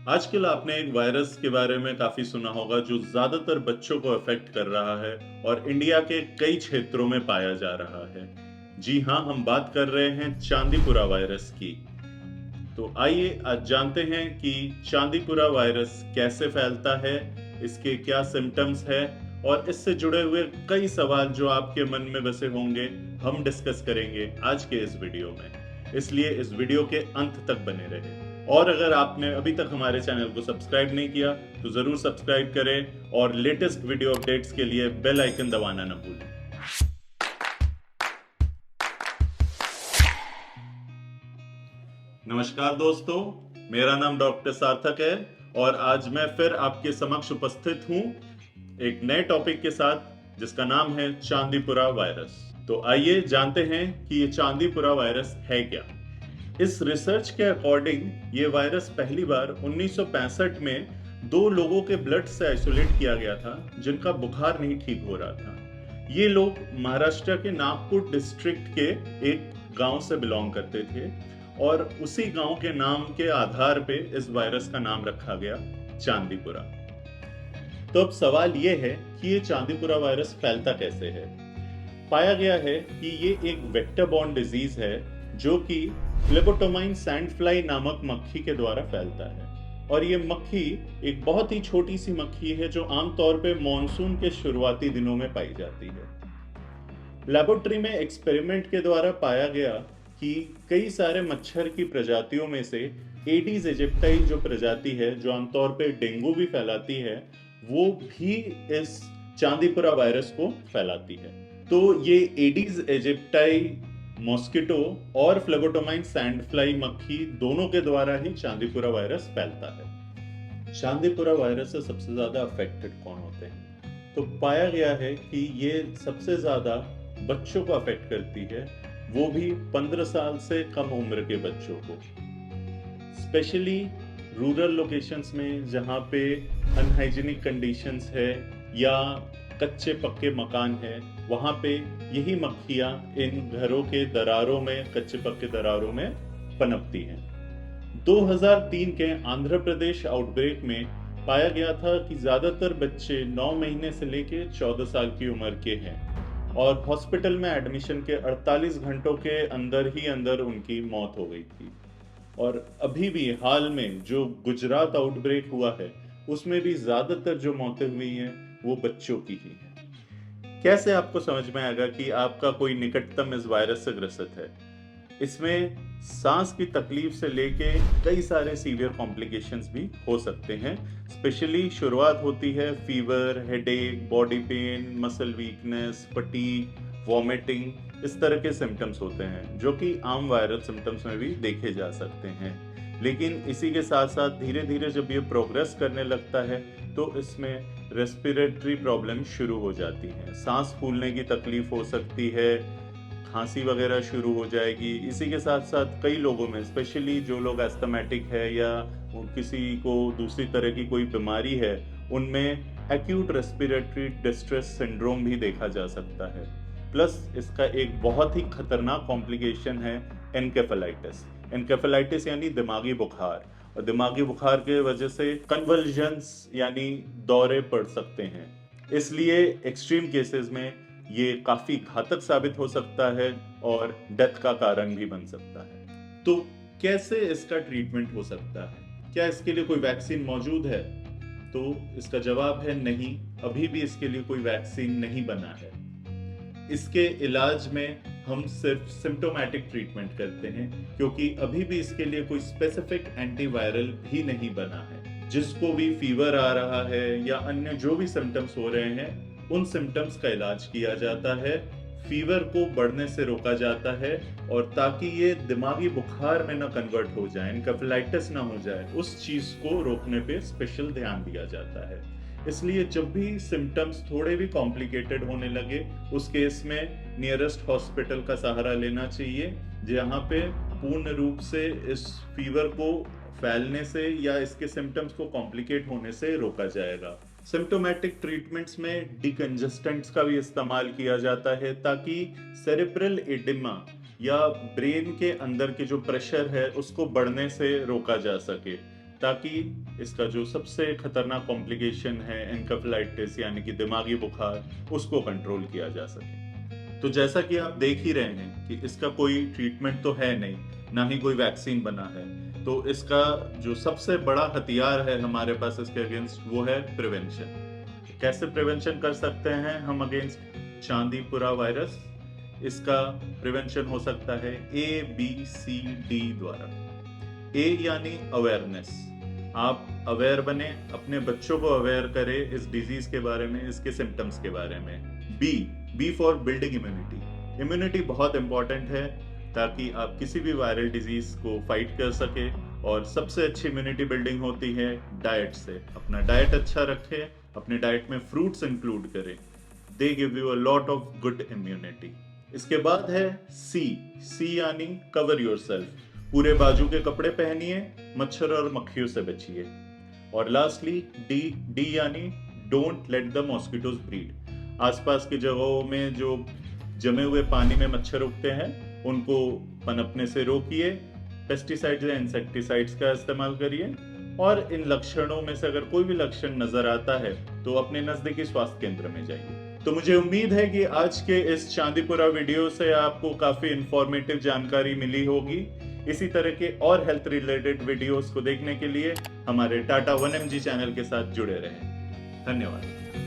आजकल आपने एक वायरस के बारे में काफ़ी सुना होगा जो ज़्यादातर बच्चों को अफ़ेक्ट कर रहा है और इंडिया के कई क्षेत्रों में पाया जा रहा है। जी हाँ, हम बात कर रहे हैं चांदीपुरा वायरस की। तो आइए आज जानते हैं कि चांदीपुरा वायरस कैसे फैलता है, इसके क्या सिम्पटम्स हैं और इससे जुड़े हुए कई सवाल जो आपके मन में बसे होंगे, हम डिस्कस करेंगे आज के इस वीडियो में। इसलिए इस वीडियो के अंत तक बने रहें। और अगर आपने अभी तक हमारे चैनल को सब्सक्राइब नहीं किया, तो ज़रूर सब्सक्राइब करें और लेटेस्ट वीडियो अपडेट्स के लिए बेल आइकन दबाना न भूलें। नमस्कार दोस्तों, मेरा नाम डॉक्टर सार्थक है और आज मैं फिर आपके समक्ष उपस्थित हूँ एक नए टॉपिक के साथ जिसका नाम है चांदीपुरा वायरस। तो आइए जानते हैं कि ये चांदीपुरा वायरस है क्या। इस रिसर्च के अकॉर्डिंग ये वायरस पहली बार 1965 में दो लोगों के ब्लड से आइसोलेट किया गया था जिनका बुखार नहीं ठीक हो रहा था। ये लोग महाराष्ट्र के नागपुर डिस्ट्रिक्ट के एक गांव से बिलोंग करते थे और उसी गांव के नाम के आधार पे इस वायरस का नाम रखा गया चांदीपुरा। तो अब सवाल ये है कि ये चांदीपुरा वायरस फैलता कैसे है। पाया गया है कि ये एक वेक्टर बॉर्न डिजीज है जो कि फ्लेबोटोमाइन सैंडफ्लाई नामक मक्खी के द्वारा फैलता है। और ये मक्खी एक बहुत ही छोटी सी मक्खी है जो आमतौर पे मानसून के शुरुआती दिनों में पाई जाती है। लेबोरेटरी में एक्सपेरिमेंट के द्वारा पाया गया कि कई सारे मच्छर की प्रजातियों में से एडीज एजिप्टाई जो प्रजाति है जो आमतौर पे डेंगू भी फैलाती है, वो भी इस चांदीपुरा वायरस को फैलाती है। तो ये एडीज एजिप्टाई मॉस्किटो और फ्लेबोटोमाइन सैंडफ्लाई मक्खी दोनों के द्वारा ही चांदीपुरा वायरस फैलता है। चांदीपुरा वायरस से सबसे ज्यादा अफेक्टेड कौन होते हैं? तो पाया गया है कि ये सबसे ज्यादा बच्चों को अफेक्ट करती है, वो भी 15 साल से कम उम्र के बच्चों को। स्पेशली रूरल लोकेशंस में जहाँ पे अनहाइजीनिक कंडीशंस है या कच्चे पक्के मकान है, वहाँ पे यही मक्खियाँ इन घरों के दरारों में, कच्चे पक्के दरारों में पनपती हैं। 2003 के आंध्र प्रदेश आउटब्रेक में पाया गया था कि ज्यादातर बच्चे 9 महीने से लेके 14 साल की उम्र के हैं और हॉस्पिटल में एडमिशन के 48 घंटों के अंदर ही अंदर उनकी मौत हो गई थी। और अभी भी हाल में जो गुजरात आउटब्रेक हुआ है, उसमें भी ज्यादातर जो मौतें हुई हैं वो बच्चों की ही हैं। कैसे आपको समझ में आएगा कि आपका कोई निकटतम इस वायरस से ग्रसित है? इसमें सांस की तकलीफ से लेके कई सारे सीवियर कॉम्प्लिकेशंस भी हो सकते हैं। स्पेशली शुरुआत होती है fever, headache, body pain, muscle weakness, fatigue, vomiting, इस तरह के सिम्टम्स होते हैं जो कि आम वायरल सिम्टम्स में भी देखे जा सकते हैं। लेकिन इसी के साथ साथ धीरे धीरे जब ये प्रोग्रेस करने लगता है तो इसमें रेस्पिरेटरी प्रॉब्लम शुरू हो जाती हैं। सांस फूलने की तकलीफ हो सकती है, खांसी वगैरह शुरू हो जाएगी। इसी के साथ साथ कई लोगों में, स्पेशली जो लोग एस्थमेटिक है या किसी को दूसरी तरह की कोई बीमारी है, उनमें एक्यूट रेस्पिरेटरी डिस्ट्रेस सिंड्रोम भी देखा जा सकता है। प्लस इसका एक बहुत ही खतरनाक कॉम्प्लिकेशन है एनकेफेलाइटिस। एनकेफेलाइटिस यानी दिमागी बुखार, और दिमागी बुखार के वजह से कन्वल्जन्स यानी दौरे पड़ सकते हैं। इसलिए एक्सट्रीम केसेस में ये काफी घातक साबित हो सकता है और डेथ का कारण भी बन सकता है। तो कैसे इसका ट्रीटमेंट हो सकता है? क्या इसके लिए कोई वैक्सीन मौजूद है? तो इसका जवाब है नहीं, अभी भी इसके लिए कोई वैक्सीन नहीं बना है। इसके इलाज में हम सिर्फ सिम्टोमेटिक ट्रीटमेंट करते हैं क्योंकि अभी भी इसके लिए कोई स्पेसिफिक एंटीवायरल भी नहीं बना है। जिसको भी फीवर आ रहा है या अन्य जो भी सिम्टम्स हो रहे हैं, उन सिम्टम्स का इलाज किया जाता है, फीवर को बढ़ने से रोका जाता है और ताकि ये दिमागी बुखार में ना कन्वर्ट हो जाए, एनकेफेलाइटिस ना हो जाए, उस चीज को रोकने पे स्पेशल ध्यान दिया जाता है। इसलिए जब भी सिम्टम्स थोड़े भी कॉम्प्लिकेटेड होने लगे, उस केस में नियरेस्ट हॉस्पिटल का सहारा लेना चाहिए, जहाँ पे पूर्ण रूप से इस फीवर को फैलने से या इसके सिम्टम्स को कॉम्प्लिकेट होने से रोका जाएगा। सिम्टोमेटिक ट्रीटमेंट्स में डिकंजेस्टेंट्स का भी इस्तेमाल किया जाता है ताकि सेरेब्रल एडिमा या ब्रेन के अंदर के जो प्रेशर है उसको बढ़ने से रोका जा सके। ताकि इसका जो सबसे खतरनाक कॉम्प्लिकेशन है एन्केफेलाइटिस यानी कि दिमागी बुखार, उसको कंट्रोल किया जा सके। तो जैसा कि आप देख ही रहे हैं कि इसका कोई ट्रीटमेंट तो है नहीं, ना ही कोई वैक्सीन बना है। तो इसका जो सबसे बड़ा हथियार है हमारे पास इसके अगेंस्ट, वो है प्रिवेंशन। कैसे प्रिवेंशन कर सकते हैं हम अगेंस्ट चांदीपुरा वायरस? इसका प्रिवेंशन हो सकता है ABCD द्वारा। A यानी अवेयरनेस, आप अवेयर बने, अपने बच्चों को अवेयर करें इस डिजीज के बारे में, इसके सिम्टम्स के बारे में। Be for building immunity. Immunity बहुत इंपॉर्टेंट है ताकि आप किसी भी वायरल डिजीज को फाइट कर सके, और सबसे अच्छी इम्यूनिटी बिल्डिंग होती है डाइट से। अपना डाइट अच्छा रखें, अपने डाइट में फ्रूट्स इंक्लूड करें, they give you a lot of good immunity. इसके बाद है सी यानी कवर योरसेल्फ। पूरे बाजू के कपड़े पहनिए, मच्छर और मक्खियों से बचिए। और लास्टली डी यानी don't let the mosquitoes breed. आसपास की जगहों में जो जमे हुए पानी में मच्छर उगते हैं, उनको पनपने से रोकिए। पेस्टिसाइड्स या इंसेक्टिसाइड्स का इस्तेमाल करिए। और इन लक्षणों में से अगर कोई भी लक्षण नजर आता है तो अपने नजदीकी स्वास्थ्य केंद्र में जाइए। तो मुझे उम्मीद है कि आज के इस चांदीपुरा वीडियो से आपको काफी इंफॉर्मेटिव जानकारी मिली होगी। इसी तरह के और हेल्थ रिलेटेड वीडियोस को देखने के लिए हमारे टाटा 1mg चैनल के साथ जुड़े रहें। धन्यवाद।